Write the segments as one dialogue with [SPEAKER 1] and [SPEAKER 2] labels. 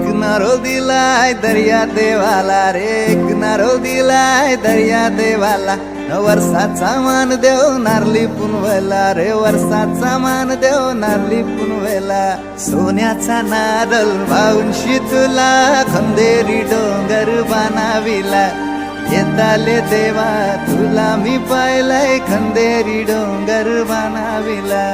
[SPEAKER 1] किनारो दिलाय दर्या देवाला रे, किनारो दिलाय दर्या देवाला. वर्षाचा मान देव नारली पुनवेला रे, वर्षाचा मान देव नारली पुनवेला. सोन्याचा नारळ वाहून तुला खंदेरी डोंगर बनाविला. येताले देवा तुला मी पाहिलाय खंदेरी डोंगर बनाविला.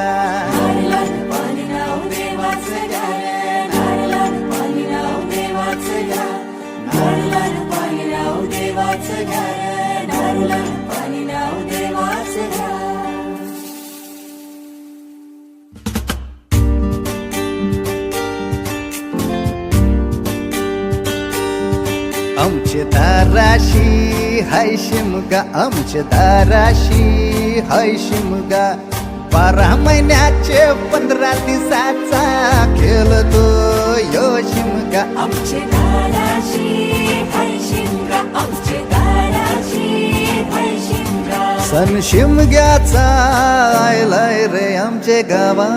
[SPEAKER 1] आमचे दाराशी हाय शिमगा, आमचे दाराशी हाय शिमगा. 12 महिन्याचे 15 दिवसाचा खेळतो यो शिमगा.
[SPEAKER 2] आमचे दाराशी हाय शिमगा, आमचे दाराशी हाय शिमगा.
[SPEAKER 1] सण शिमग्याचा आयलाय रे आमचे गावा.